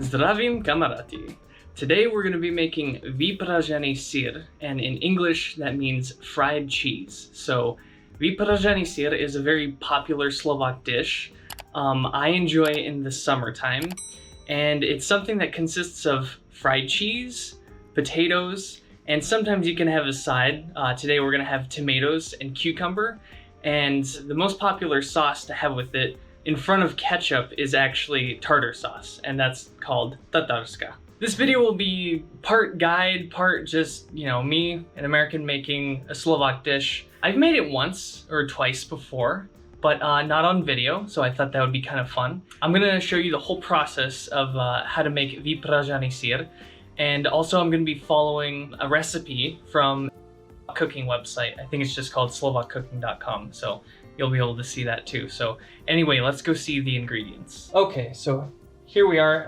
Zdravím kamaráti. Today we're going to be making Vyprážaný Syr, and in English that means fried cheese. So Vyprážaný Syr is a very popular Slovak dish. I enjoy it in the summertime, and it's something that consists of fried cheese, potatoes, and sometimes you can have a side. Today we're going to have tomatoes and cucumber, and the most popular sauce to have with it in front of ketchup is actually tartar sauce, and that's called tatarska. This video will be part guide, part just, me, an American making a Slovak dish. I've made it once or twice before, but not on video, so I thought that would be kind of fun. I'm gonna show you the whole process of how to make Vyprážaný Syr, and also I'm gonna be following a recipe from a cooking website. I think it's just called slovaccooking.com, so you'll be able to see that too. So anyway, let's go see the ingredients. Okay, so here we are.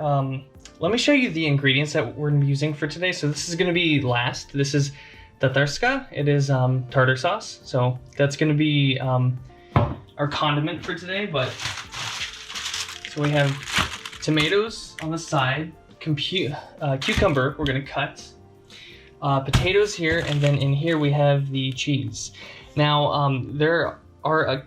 Let me show you the ingredients that we're using for today. So this is going to be last. This is tatarska. It is tartar sauce. So that's going to be our condiment for today. But so we have tomatoes on the side, cucumber we're going to cut, potatoes here, and then in here we have the cheese. Now there are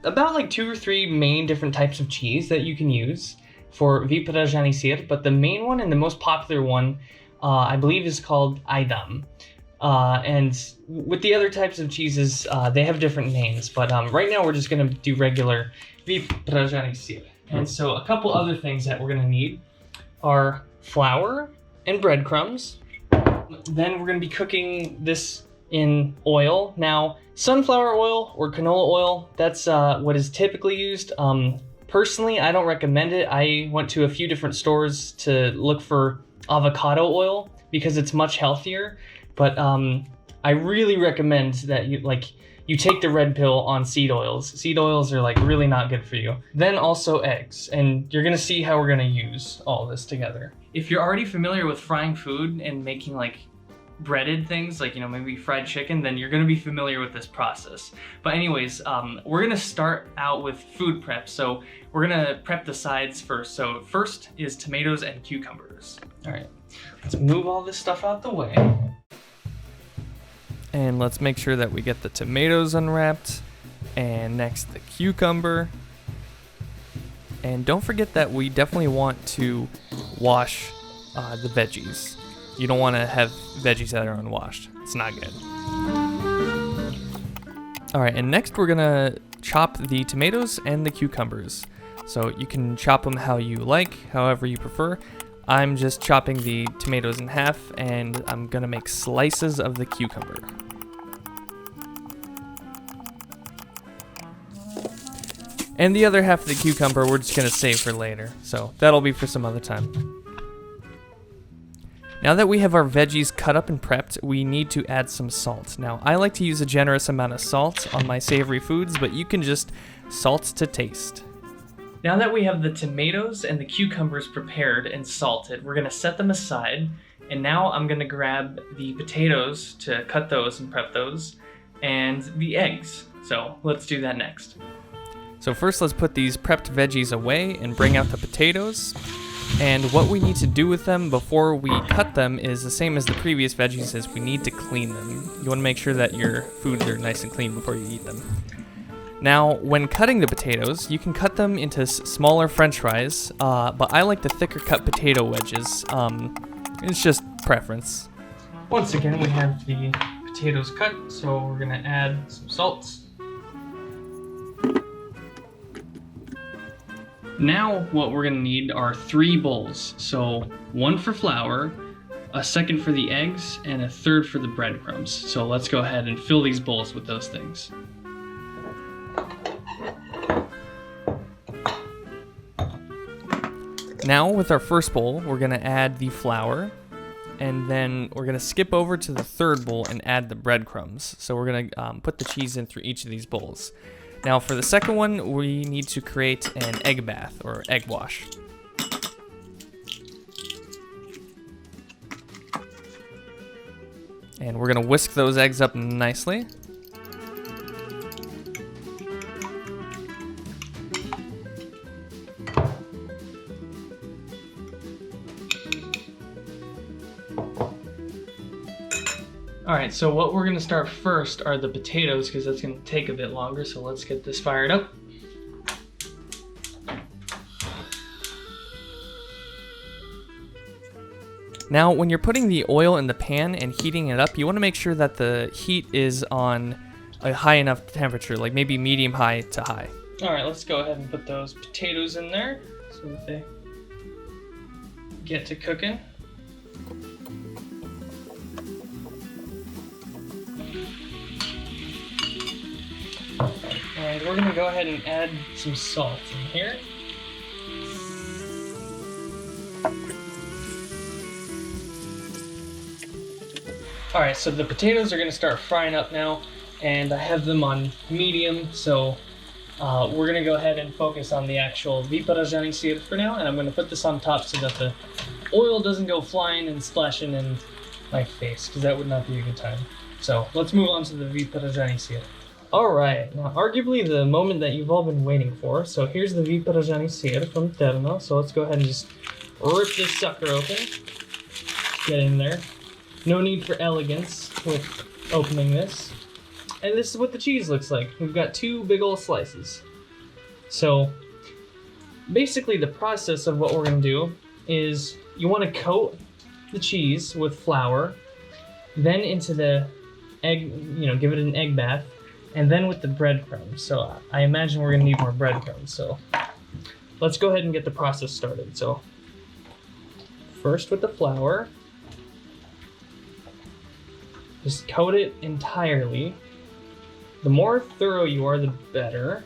about like 2 or 3 main different types of cheese that you can use for Vyprážaný Syr, but the main one and the most popular one, I believe, is called Eidam. And with the other types of cheeses, they have different names, but right now we're just gonna do regular Vyprážaný Syr. And so a couple other things that we're gonna need are flour and breadcrumbs. Then we're gonna be cooking this in oil. Now, sunflower oil or canola oil, that's what is typically used. Personally, I don't recommend it. I went to a few different stores to look for avocado oil because it's much healthier, but I really recommend that you take the red pill on seed oils. Seed oils are really not good for you. Then also eggs, and you're gonna see how we're gonna use all this together. If you're already familiar with frying food and making breaded things maybe fried chicken, then you're going to be familiar with this process. But anyways, we're going to start out with food prep. So we're going to prep the sides first. So first is tomatoes and cucumbers. All right, let's move all this stuff out the way. And let's make sure that we get the tomatoes unwrapped, and next the cucumber. And don't forget that we definitely want to wash the veggies. You don't want to have veggies that are unwashed. It's not good. All right, and next we're gonna chop the tomatoes and the cucumbers. So you can chop them how you like, however you prefer. I'm just chopping the tomatoes in half, and I'm gonna make slices of the cucumber. And the other half of the cucumber we're just gonna save for later. So that'll be for some other time. Now that we have our veggies cut up and prepped, we need to add some salt. Now, I like to use a generous amount of salt on my savory foods, but you can just salt to taste. Now that we have the tomatoes and the cucumbers prepared and salted, we're gonna set them aside. And now I'm gonna grab the potatoes to cut those and prep those, and the eggs. So let's do that next. So first let's put these prepped veggies away and bring out the potatoes. And what we need to do with them before we cut them is the same as the previous veggies, is we need to clean them. You want to make sure that your foods are nice and clean before you eat them. Now, when cutting the potatoes, you can cut them into smaller french fries, but I like the thicker cut potato wedges. It's just preference. Once again, we have the potatoes cut, so we're going to add some salt. Now what we're gonna need are 3 bowls. So 1 for flour, a second for the eggs, and a third for the breadcrumbs. So let's go ahead and fill these bowls with those things. Now with our first bowl, we're gonna add the flour, and then we're gonna skip over to the third bowl and add the breadcrumbs. So we're gonna put the cheese in through each of these bowls. Now for the second one, we need to create an egg bath or egg wash. And we're gonna whisk those eggs up nicely. Alright, so what we're gonna start first are the potatoes, because that's gonna take a bit longer, so let's get this fired up. Now, when you're putting the oil in the pan and heating it up, you want to make sure that the heat is on a high enough temperature, like maybe medium high to high. Alright, let's go ahead and put those potatoes in there so that they get to cooking. And we're going to go ahead and add some salt in here. Alright, so the potatoes are going to start frying up now, and I have them on medium, so we're going to go ahead and focus on the actual Vyprážaný Syr for now, and I'm going to put this on top so that the oil doesn't go flying and splashing in my face, because that would not be a good time. So let's move on to the Vyprážaný Syr. Alright, now arguably the moment that you've all been waiting for, so here's the Vyprážaný Syr from Eidam, so let's go ahead and just rip this sucker open. Get in there. No need for elegance with opening this. And this is what the cheese looks like. We've got two big old slices. So basically the process of what we're going to do is you want to coat the cheese with flour, then into the egg, give it an egg bath, and then with the breadcrumbs. So I imagine we're going to need more breadcrumbs. So let's go ahead and get the process started. So first with the flour, just coat it entirely. The more thorough you are, the better.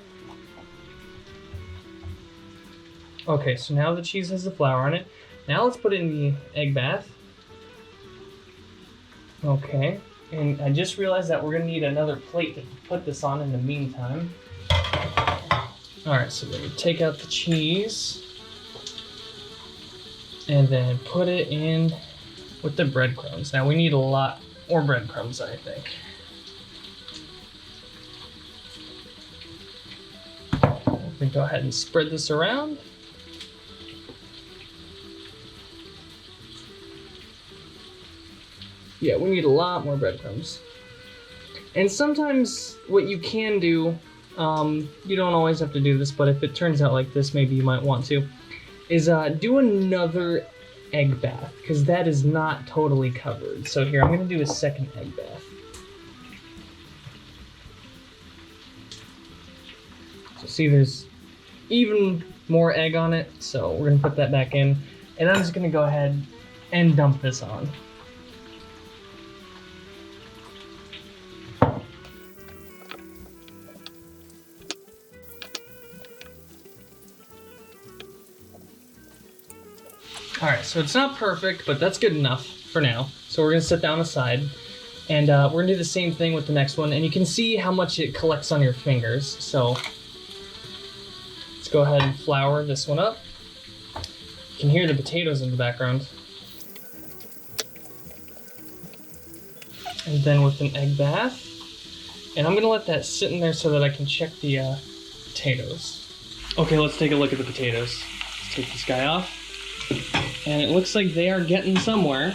Okay, so now the cheese has the flour on it. Now let's put it in the egg bath. Okay, and I just realized that we're gonna need another plate to put this on in the meantime. Alright, so then we take out the cheese and then put it in with the breadcrumbs. Now we need a lot more breadcrumbs, I think. We go ahead and spread this around. Yeah, we need a lot more breadcrumbs. And sometimes what you can do, you don't always have to do this, but if it turns out like this, maybe you might want to, is do another egg bath, because that is not totally covered. So here, I'm going to do a second egg bath. So see, there's even more egg on it, so we're going to put that back in. And I'm just going to go ahead and dump this on. Alright, so it's not perfect, but that's good enough for now. So we're going to set down aside, and we're going to do the same thing with the next one, and you can see how much it collects on your fingers. So let's go ahead and flour this one up. You can hear the potatoes in the background. And then with an egg bath. And I'm going to let that sit in there so that I can check the potatoes. Okay, let's take a look at the potatoes. Let's take this guy off. And it looks like they are getting somewhere.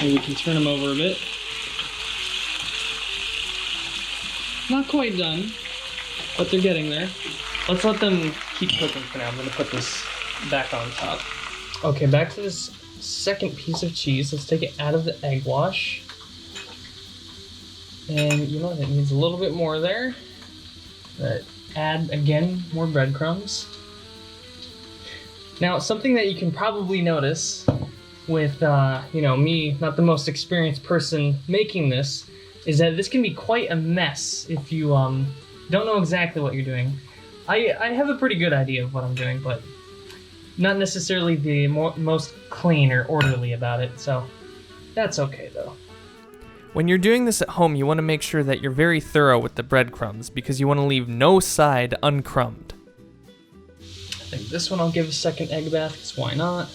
Maybe we can turn them over a bit. Not quite done, but they're getting there. Let's let them keep cooking for now. I'm going to put this back on top. Okay, back to this second piece of cheese. Let's take it out of the egg wash. And you know what? It needs a little bit more there. Add, again, more breadcrumbs. Now, something that you can probably notice with, me, not the most experienced person making this, is that this can be quite a mess if you don't know exactly what you're doing. I have a pretty good idea of what I'm doing, but not necessarily the most clean or orderly about it, so that's okay though. When you're doing this at home, you want to make sure that you're very thorough with the breadcrumbs, because you want to leave no side uncrumbed. I think this one I'll give a second egg bath, because why not?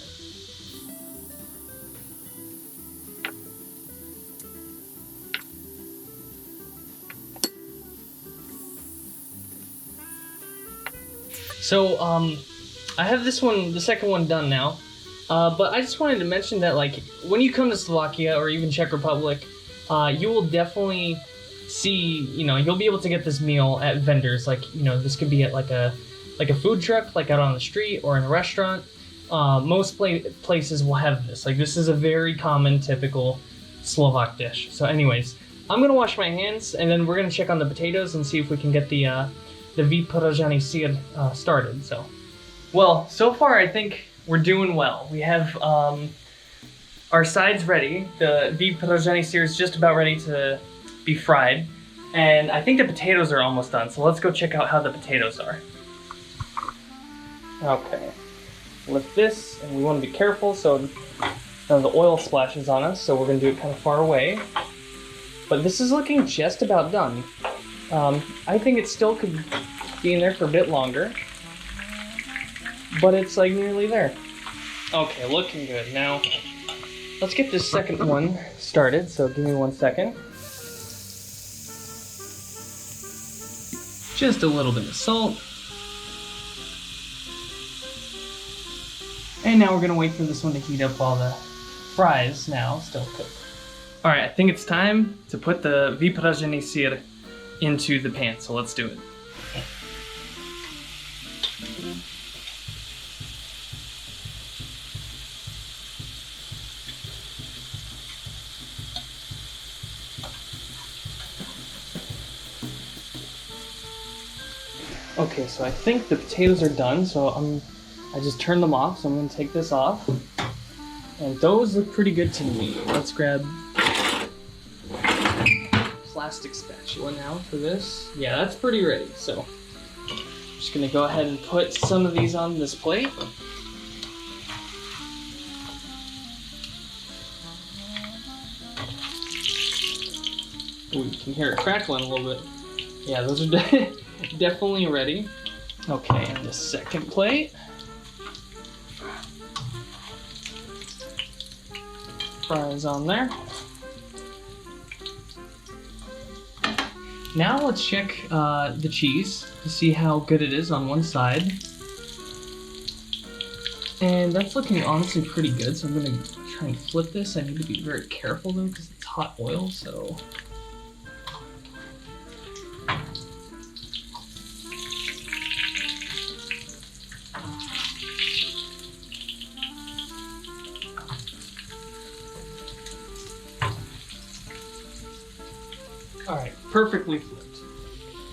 So, I have this one, the second one done now, but I just wanted to mention that, like, when you come to Slovakia or even Czech Republic, you will definitely see, you'll be able to get this meal at vendors. Like, this could be at like a food truck, like out on the street or in a restaurant. Most places will have this. Like, this is a very common, typical Slovak dish. So anyways, I'm gonna wash my hands, and then we're gonna check on the potatoes and see if we can get the Vyprážaný Syr started. So far I think we're doing well. We have our sides ready. The Vyprážaný Syr is just about ready to be fried, and I think the potatoes are almost done. So let's go check out how the potatoes are. Okay, lift this, and we want to be careful so none of the oil splashes on us. So we're gonna do it kind of far away. But this is looking just about done. I think it still could be in there for a bit longer, but it's like nearly there. Okay, looking good. Now, let's get this second one started, so give me 1 second. Just a little bit of salt. And now we're gonna wait for this one to heat up while the fries now still cook. All right, I think it's time to put the Vyprážaný Syr into the pan, so let's do it. Okay, so I think the potatoes are done, so I just turned them off, so I'm gonna take this off. And those look pretty good to me. Let's grab plastic spatula now for this. Yeah, that's pretty ready. So I'm just gonna go ahead and put some of these on this plate. Ooh, you can hear it crackling a little bit. Yeah, those are definitely ready. Okay, and the second plate. Fries on there. Now let's check the cheese to see how good it is on one side. And that's looking honestly pretty good, so I'm gonna try and flip this. I need to be very careful though, because it's hot oil, so. Alright, perfectly flipped.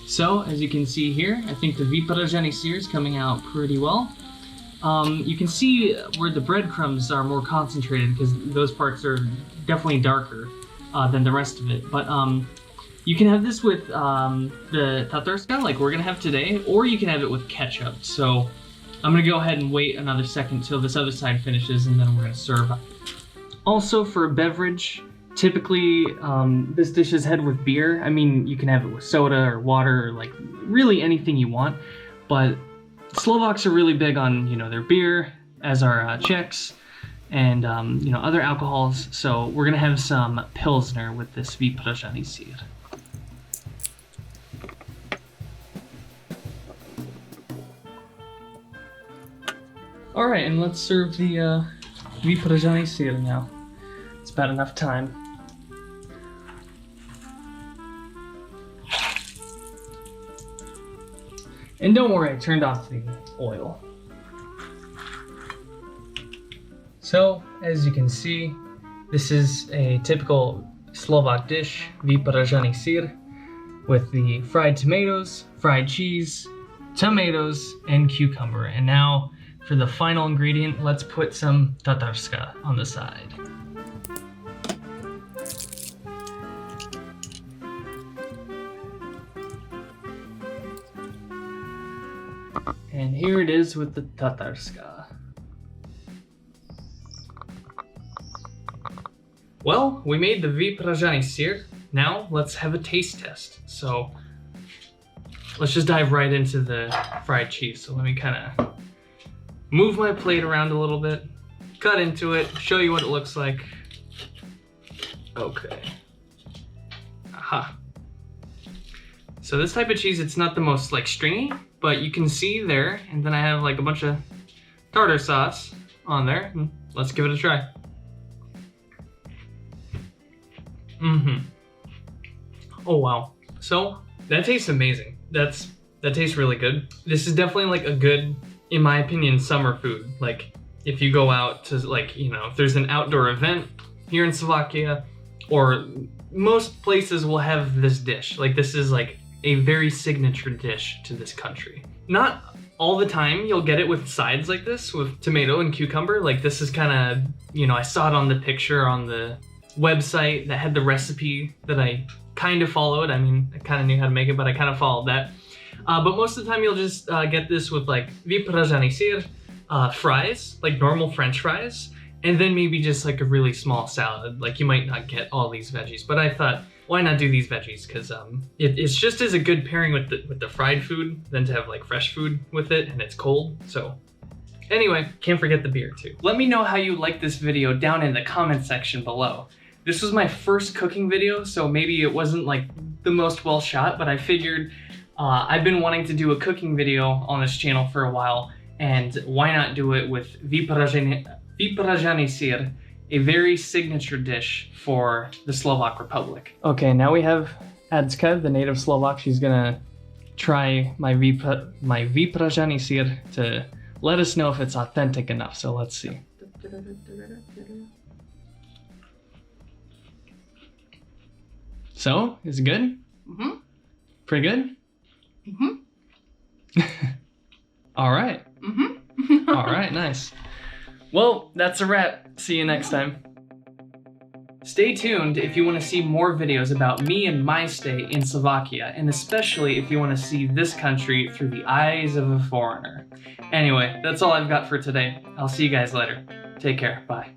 So, as you can see here, I think the Vyprážaný Syr is coming out pretty well. You can see where the breadcrumbs are more concentrated because those parts are definitely darker than the rest of it. But you can have this with the tartar like we're gonna have today, or you can have it with ketchup. So I'm gonna go ahead and wait another second till this other side finishes, and then we're gonna serve. Also, for a beverage, typically this dish is had with beer. I mean, you can have it with soda or water or like really anything you want, but Slovaks are really big on, their beer, as are Czechs, and other alcohols. So we're gonna have some Pilsner with this Vyprážaný Syr. All right, and let's serve the Vyprážaný Syr now. It's about enough time. And don't worry, I turned off the oil. So, as you can see, this is a typical Slovak dish, Vyprážaný Syr, with the fried tomatoes, fried cheese, tomatoes, and cucumber. And now, for the final ingredient, let's put some tatarska on the side. And here it is with the tatarska. Well, we made the Vyprážaný Syr. Now let's have a taste test. So let's just dive right into the fried cheese. So let me kind of move my plate around a little bit, cut into it, show you what it looks like. Okay. Aha. So this type of cheese, it's not the most stringy, but you can see there, and then I have a bunch of tartar sauce on there. Let's give it a try. Oh wow. So that tastes amazing. That tastes really good. This is definitely like a good, in my opinion, summer food. Like if you go out to like, you know, if there's an outdoor event here in Slovakia, or most places will have this dish. Like this is like a very signature dish to this country. Not all the time you'll get it with sides like this, with tomato and cucumber. Like this is kind of, you know, I saw it on the picture on the website that had the recipe that I kind of followed. I mean, I kind of knew how to make it, but I kind of followed that. But most of the time you'll just get this with like Vyprážaný Syr, fries, like normal French fries, and then maybe just like a really small salad. Like you might not get all these veggies, but I thought, why not do these veggies? Because it's just as a good pairing with the fried food than to have like fresh food with it, and it's cold. So anyway, can't forget the beer too. Let me know how you like this video down in the comment section below. This was my first cooking video, so maybe it wasn't like the most well shot, but I figured I've been wanting to do a cooking video on this channel for a while, and why not do it with Vyprážaný Syr, a very signature dish for the Slovak Republic. Okay, now we have Adzka, the native Slovak. She's gonna try my Vyprážaný Syr to let us know if it's authentic enough, so let's see. So, is it good? Mm-hmm. Pretty good? Mm-hmm. All right. Mm-hmm. All right, nice. Well, that's a wrap. See you next time. Stay tuned if you want to see more videos about me and my stay in Slovakia, and especially if you want to see this country through the eyes of a foreigner. Anyway, that's all I've got for today. I'll see you guys later. Take care. Bye.